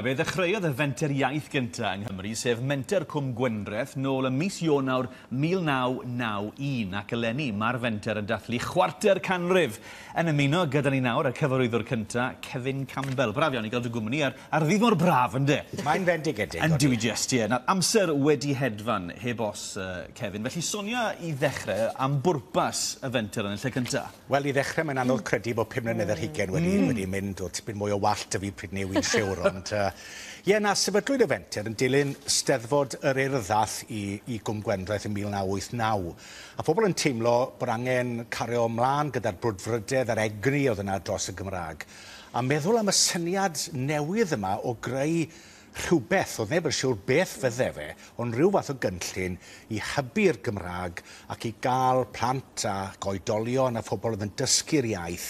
Fe ddechreuodd y fenter iaith gyntaf yng Nghymru, sef Menter Cwm Gwendraeth, nôl ym mis Ionawr 1991, ac eleni mae'r fenter yn dathlu chwarter canrif. Yn ymuno gyda ni nawr y cyfarwyddwr cyntaf, Kevin Campbell. Braf iawn i gael dy gwmni ar ddydd mor braf, ynddo? Mae'n fendigedig. Yn dwi just, ie. Amser wedi hedfan heb os, Kevin. Felly sonia i ddechrau am bwrpas y fenter yn y lle cyntaf. Wel, i ddechrau mae'n anodd credu bod 5 mlynedd ar hugain wedi mynd o tipyn mwy o wallt y fi pryd newid siwr, ond na, sefydlwyd y fenter yn dilyn Steddfod yr Urddath i Gwm Gwendraeth yn 1989. A phobl yn teimlo bod angen cario ymlaen gyda'r brwdfrydedd a'r egni oedd yna dros y Gymraeg. A meddwl am y syniad newydd yma o greu rhywbeth, oedd neb yn siŵr beth fydde fe, ond rhyw fath o gynllun i hybu'r Gymraeg ac i gael plant a oedolion a phobl oedd yn dysgu'r iaith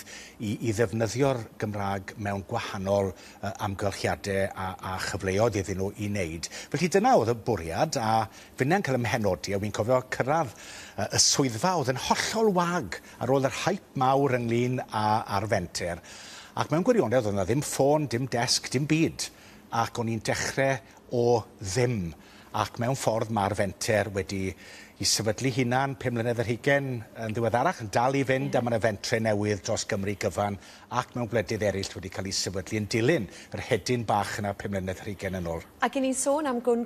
i ddefnyddio'r Gymraeg mewn gwahanol amgylchiadau a chyfleoedd iddyn nhw i wneud. Felly dyna oedd y bwriad, a fyna'n cael ymhenodi, a wy'n cofio cyrraedd y swyddfa oedd yn hollol wag ar ôl yr hype mawr ynglyn â'r fenter. Ac mewn gwirionedd oedd yna ddim ffôn, dim desg, dim byd. Ac o'n i'n dechrau o ddim. Ac mewn ffordd mae'r fenter wedi i sefydlu hunan 5 mlynedd ar hugain yn ddiweddarach, yn dal i fynd am yna fentre newydd dros Gymru gyfan, ac mewn gwledydd eraill wedi cael ei sefydlu yn dilyn yr hedyn bach yna 5 mlynedd ar hugain yn ôl. Ac i ni'n sôn am Gwm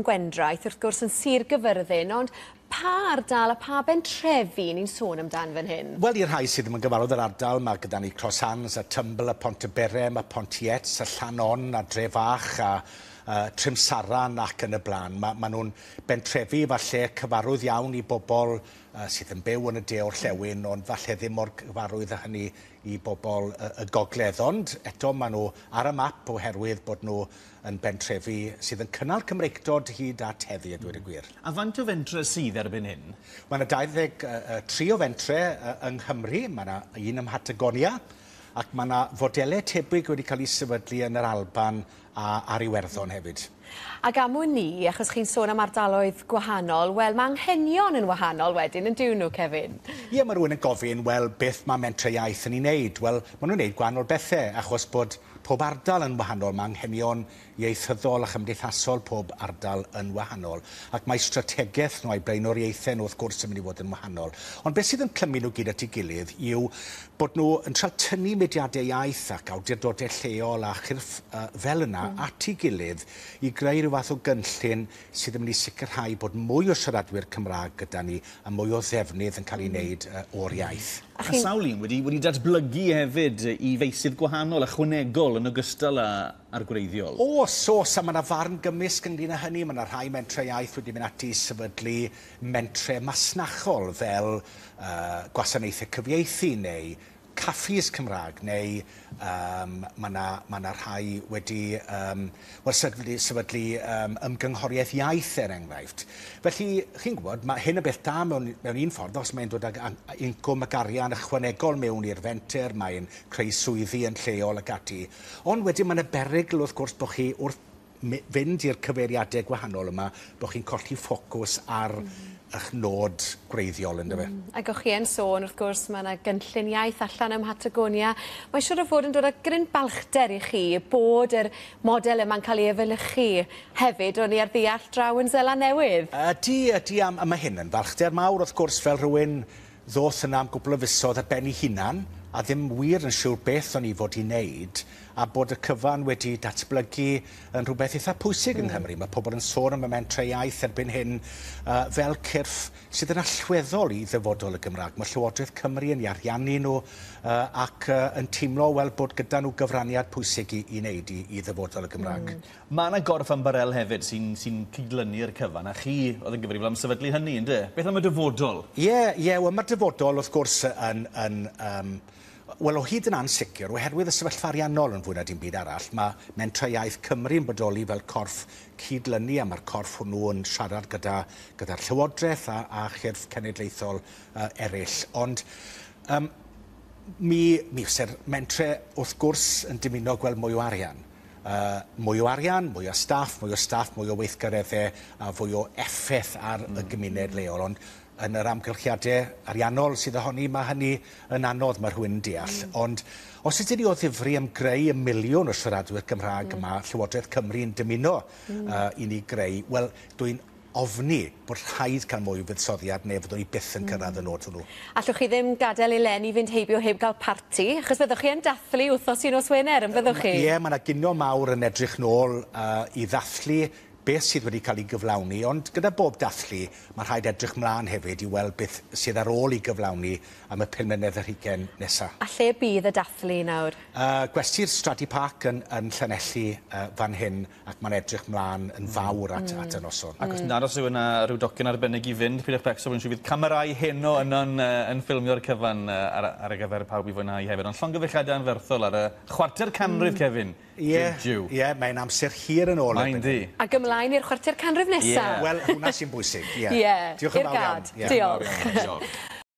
Gwendraeth, wrth gwrs yn Sir Gyfyrddin, ond pa ardal a pa bentrefi ni'n sôn amdan fan hyn? Wel, i'r rhai sydd ddim yn gyfarwydd yr ardal, mae gyda ni Crosshans, a Tymble, a Pontyberem, a Pontiets, a Llanon, a Drefach, a Trimsaran ac yn y blaen. Mae nhw'n bentrefi falle cyfarwydd iawn i bobl sydd yn byw yn y de orllewin, ond falle ddim mor cyfarwydd â hynny i bobl y gogledd. Ond eto mae nhw ar y map oherwydd bod nhw yn bentrefi sydd yn cynnal Cymreicdod hyd at heddi, a dweud y gwir. A faint o fentre sydd erbyn hyn? Mae yna 23 o fentre yng Nghymru. Mae yna un ym Mhatagonia, ac mae yna fodelau tebyg wedi cael ei sefydlu yn yr Alban ar Iwerddon hefyd. Ac am ni, achos chi'n sôn am ardaloedd gwahanol, wel, mae anghenion yn wahanol wedyn, yn diwn nhw, Kevin? Ie, mae rhywun yn gofyn, wel, beth mae mentre iaith yn ei wneud? Wel, maen nhw'n wneud gwahanol bethau, achos bod pob ardal yn wahanol. Mae anghenion ieithyddol a chymdeithasol pob ardal yn wahanol. Ac mae strategaeth nhw a'i blaenoriaethau nhw wrth gwrs yn mynd i fod yn wahanol. Ond beth sydd yn clymu nhw gyd at ei gilydd yw bod nhw yn trio tynnu mudiadau iaith ac awdurdodau lleol a chyrff fel yna at ei gilydd i greu rhyw fath o gynllun sydd yn mynd i sicrhau bod mwy o siaradwyr Cymraeg gyda ni a mwy o ddefnydd yn cael ei wneud o'r iaith. A sawl un wedi datblygu hefyd i feisydd gwahanol, ychwanegol yn ogystal â'r gwreiddiol? Os, a mae yna farn gymysg ynglyn â hynny. Mae yna rhai mentre iaith wedi mynd ati i sefydlu mentre masnachol fel gwasanaethau cyfieithu neu caffis Cymraeg, neu mae yna rhai wedi sefydlu ymgynghoriaeth iaith enghraifft. Felly, chi'n gwybod, mae hyn y beth da mewn un ffordd, os mae'n dod ag incwm ac arian ychwanegol mewn i'r fenter, mae'n creu swyddi yn lleol ac ati. Ond wedyn mae yna berygl wrth gwrs bod chi wrth fynd i'r cyfeiriadau gwahanol yma, bod chi'n colli ffocws ar eich nod gwreiddiol ynddo fe. Ac o'ch chi yn sôn, wrth gwrs, mae yna gynllun iaith allan ym Mhatagonia. Mae'n siŵr o fod yn dod â gryn balchder i chi bod yr model yma'n cael ei efelychu hefyd o'n i ar ddeall draw yn Seland Newydd. Ydy, a mae hyn yn balchder mawr, wrth gwrs, fel rhywun ddoth yna am gwbl o fusoedd ar ben ei hunan, a ddim wir yn siŵr beth o'n i fod i wneud, a bod y cyfan wedi datblygu yn rhywbeth eitha pwysig yng Nghymru. Mae pobl yn sôn am y mentre iaith erbyn hyn fel cyrff sydd yn allweddol i ddyfodol y Gymraeg. Mae Llywodraeth Cymru yn ariannu nhw ac yn teimlo bod gyda nhw gyfraniad pwysig i wneud i ddyfodol y Gymraeg. Mae yna gorff am barel hefyd sy'n cydlynu'r cyfan, a chi oedd yn gyfrifol am sefydlu hynny, ynddo? Beth am y dyfodol? Ie, wel, mae'r dyfodol wrth gwrs Wel, o hyd yn ansicr, oherwydd y sefyllfa ariannol yn fwy na dim byd arall, mae mentre iaith Cymru yn bodoli fel corff cydlynu, a mae'r corff hwnnw yn siarad gyda'r Llywodraeth a chyrff cenedlaethol eraill. Ond mi fyse'r mentre wrth gwrs yn dymuno gweld mwy o arian. Mwy o arian, mwy o staff, mwy o weithgareddau a fwy o effaith ar y gymuned leol. Ond yn yr amgylchiadau ariannol sydd ohoni, mae hynny yn anodd, mae rhywun yn deall. Ond os ydyn ni o ddifri am greu 1 miliwn o siaradwyr Cymraeg yma, Llywodraeth Cymru yn dymuno i ni greu, wel, dwi'n ofni bod rhaid cael mwy o fuddsoddiad neu fyddwn ni byth yn cyrraedd y nod hwnnw. Allwch chi ddim gadael eleni fynd heibio heb gael parti, achos byddwch chi yn dathlu wythnos un os Wener, yn byddwch chi? Ie, mae yna ginio mawr yn edrych nôl i ddathlu beth sydd wedi cael ei gyflawni, ond gyda bob dathlu, mae rhaid edrych mlaen hefyd i weld beth sydd ar ôl i gyflawni am y 5 mlynedd yr 20 nesaf. A lle bydd y dathlu nawr? Gwesty'r Stradey Park yn Llanelli fan hyn, ac mae'n edrych mlaen yn fawr at y noson. Ac os nad oes yw yna rhyw docyn arbennig i fynd, Pidwch Becso, wy'n siŵr fydd camerau heno yn ffilmio'r cyfan ar y gyfer pawb i fwynhau hefyd. Ond llongyfeilliadau anferthol ar y chwarter canrif, Kevin. Ie, mae'n amser hir yn ôl. Mae'n di. Ac ymlaen i'r chwarter canrif nesaf? Wel, hwnna sy'n bwysig. Ie, i'r gad. Diolch.